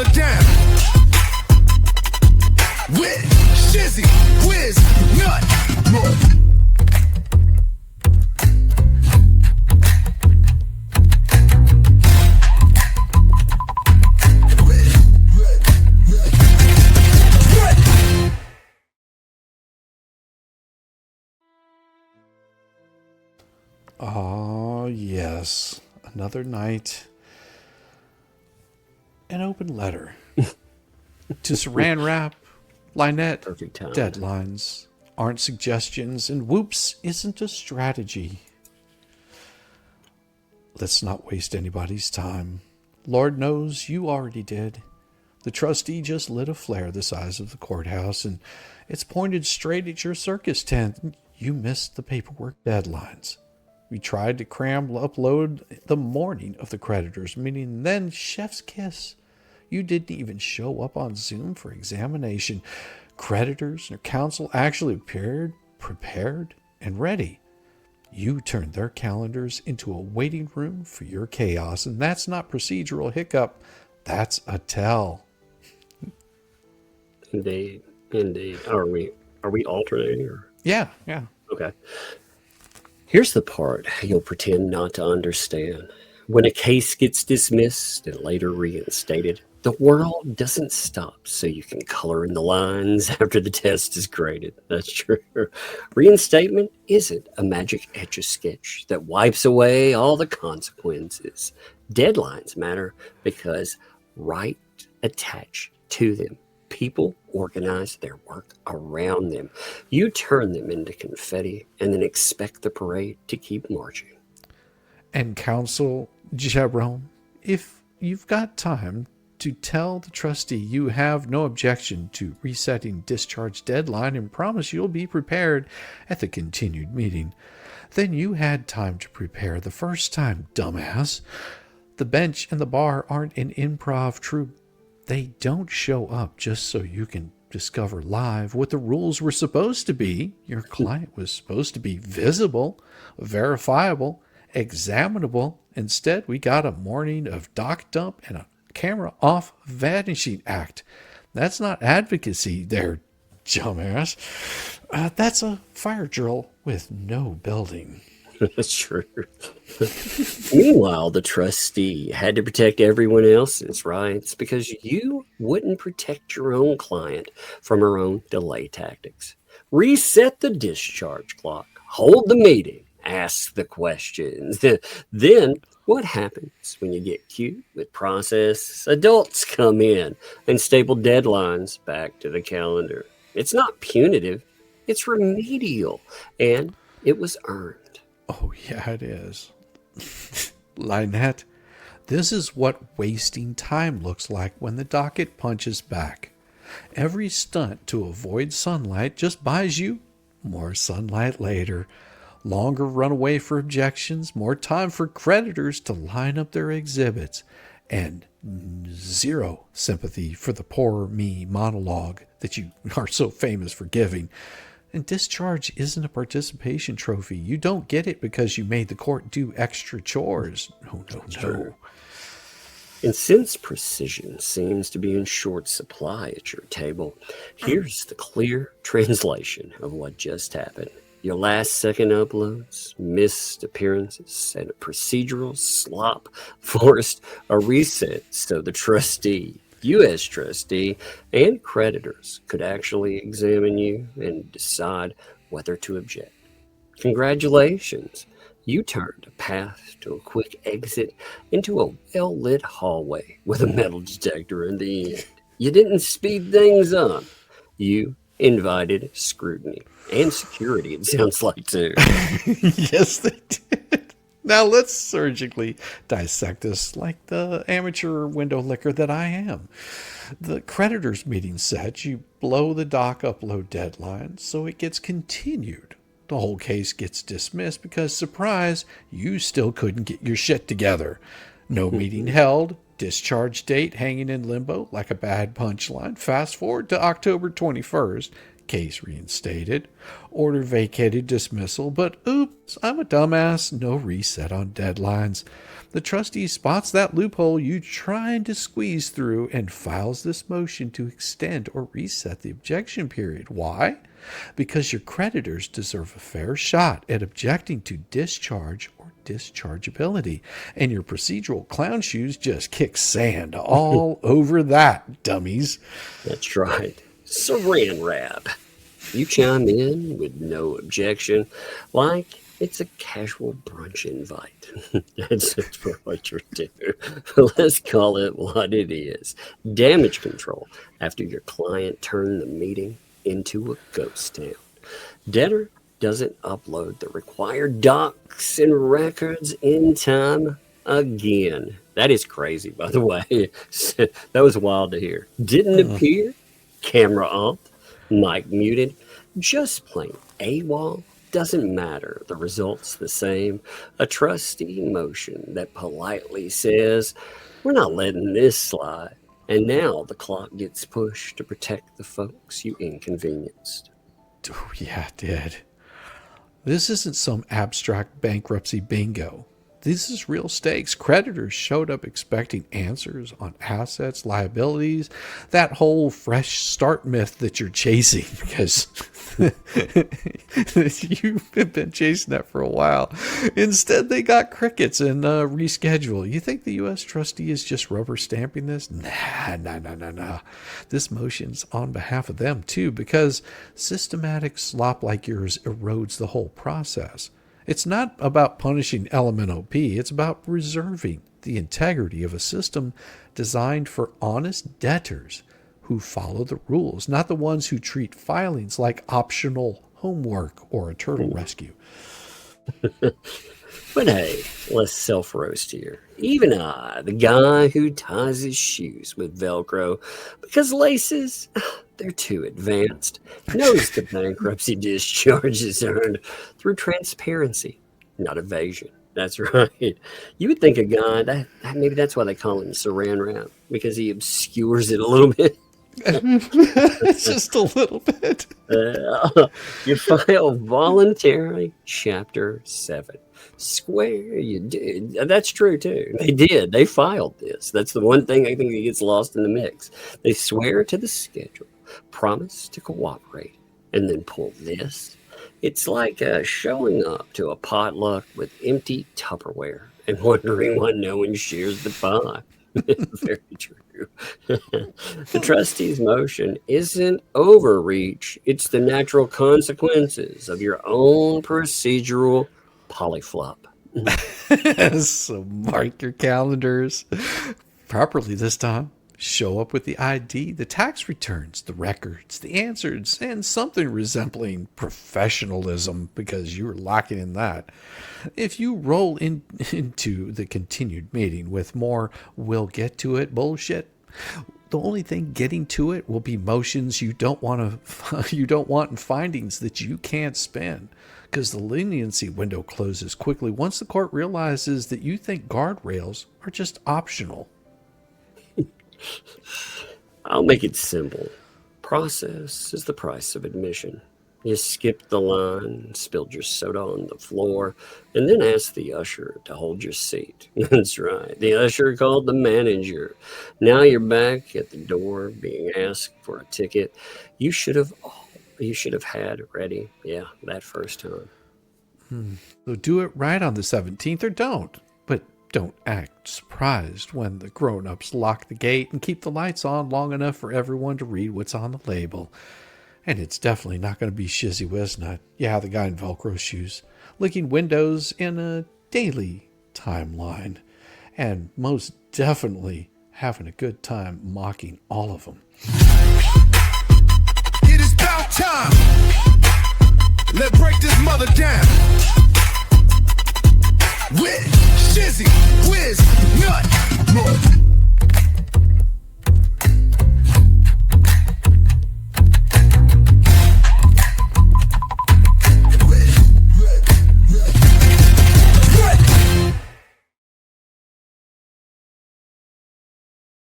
brother down. With Shizzy, Wiz, Nut. Oh, yes. Another night. An open letter. To Saran Wrap, Lynette, deadlines aren't suggestions, and whoops isn't a strategy. Let's not waste anybody's time. Lord knows you already did. The trustee just lit a flare the size of the courthouse, and it's pointed straight at your circus tent. You missed the paperwork deadlines. We tried to upload the morning of the creditors meeting, then chef's kiss. You didn't even show up on Zoom for examination. Creditors and counsel actually appeared prepared and ready. You turned their calendars into a waiting room for your chaos, and that's not procedural hiccup. That's a tell. Indeed. Are we alternating? Or? Yeah. Okay. Here's the part you'll pretend not to understand. When a case gets dismissed and later reinstated, the world doesn't stop so you can color in the lines after the test is graded. That's true. Reinstatement isn't a magic Etch A Sketch that wipes away all the consequences. Deadlines matter because right attached to them. People organize their work around them. You turn them into confetti and then expect the parade to keep marching. And counsel Jerome, if you've got time to tell the trustee you have no objection to resetting discharge deadline and promise you'll be prepared at the continued meeting, then you had time to prepare the first time, dumbass. The bench and the bar aren't an improv troupe. They don't show up just so you can discover live what the rules were supposed to be. Your client was supposed to be visible, verifiable, examinable. Instead, we got a morning of dock dump and a camera off vanishing act. That's not advocacy there, dumbass. That's a fire drill with no building. That's true. Meanwhile, the trustee had to protect everyone else's rights because you wouldn't protect your own client from her own delay tactics. Reset the discharge clock, hold the meeting, ask the questions. Then what happens when you get cute with process? Adults come in and staple deadlines back to the calendar. It's not punitive, it's remedial, and it was earned. Oh, yeah, it is. Lynette, this is what wasting time looks like when the docket punches back. Every stunt to avoid sunlight just buys you more sunlight later. Longer runaway for objections, more time for creditors to line up their exhibits, and zero sympathy for the poor me monologue that you are so famous for giving. And discharge isn't a participation trophy. You don't get it because you made the court do extra chores. No. And since precision seems to be in short supply at your table, here's the clear translation of what just happened. Your last second uploads, missed appearances, and a procedural slop forced a reset so the trustee, U.S. trustee, and creditors could actually examine you and decide whether to object. Congratulations. You turned a path to a quick exit into a well-lit hallway with a metal detector in the end. You didn't speed things up. You invited scrutiny and security, it sounds like, too. Yes, they did. Now let's surgically dissect this like the amateur window licker that I am. The creditors meeting set, you blow the doc upload deadline so it gets continued. The whole case gets dismissed because, surprise, you still couldn't get your shit together. No meeting held, discharge date hanging in limbo like a bad punchline. Fast forward to October 21st, Case reinstated. Order vacated, dismissal, but oops, I'm a dumbass, no reset on deadlines. The trustee spots that loophole you trying to squeeze through and files this motion to extend or reset the objection period. Why? Because your creditors deserve a fair shot at objecting to discharge or dischargeability, and your procedural clown shoes just kick sand all over that, dummies. That's right. Saran wrap. You chime in with no objection, like it's a casual brunch invite. That's what you're doing. Let's call it what it is. Damage control after your client turned the meeting into a ghost town. Debtor doesn't upload the required docs and records in time again. That is crazy, by the way. That was wild to hear. Didn't appear. Camera off. Mic muted. Just plain AWOL. Doesn't matter. The result's the same. A trustee motion that politely says, we're not letting this slide. And now the clock gets pushed to protect the folks you inconvenienced. Oh, yeah, it did. This isn't some abstract bankruptcy bingo. This is real stakes. Creditors showed up expecting answers on assets, liabilities, that whole fresh start myth that you're chasing, because you've been chasing that for a while. Instead, they got crickets and reschedule. You think the U.S. trustee is just rubber stamping this? Nah. This motion's on behalf of them, too, because systematic slop like yours erodes the whole process. It's not about punishing LMNOP. It's about preserving the integrity of a system designed for honest debtors who follow the rules, not the ones who treat filings like optional homework or a turtle rescue. But hey, let's self-roast here. Even I, the guy who ties his shoes with Velcro because laces, they're too advanced, knows the bankruptcy discharge is earned through transparency, not evasion. That's right. You would think a guy, that maybe that's why they call him Saran Wrap, because he obscures it a little bit. Just a little bit. You file voluntarily Chapter 7. Swear you did. That's true, too. They did. They filed this. That's the one thing I think that gets lost in the mix. They swear to the schedule, promise to cooperate, and then pull this. It's like showing up to a potluck with empty Tupperware and wondering why no one shares the pie. Very true. The trustee's motion isn't overreach. It's the natural consequences of your own procedural polyflop. So mark your calendars properly this time. Show up with the ID, the tax returns, the records, the answers, and something resembling professionalism, because you were lacking in that. If you roll into the continued meeting with more "we'll get to it" bullshit, the only thing getting to it will be motions you don't want and findings that you can't spin, because the leniency window closes quickly once the court realizes that you think guardrails are just optional. I'll make it simple. Process is the price of admission. You skipped the line, spilled your soda on the floor, and then asked the usher to hold your seat. That's right. The usher called the manager. Now you're back at the door being asked for a ticket you should have had ready. Yeah, that first time. So do it right on the 17th or don't. But don't act surprised when the grown-ups lock the gate and keep the lights on long enough for everyone to read what's on the label. And it's definitely not going to be Shizzy Wisnut. Yeah, the guy in Velcro shoes, licking windows in a daily timeline. And most definitely having a good time mocking all of them. It is about time.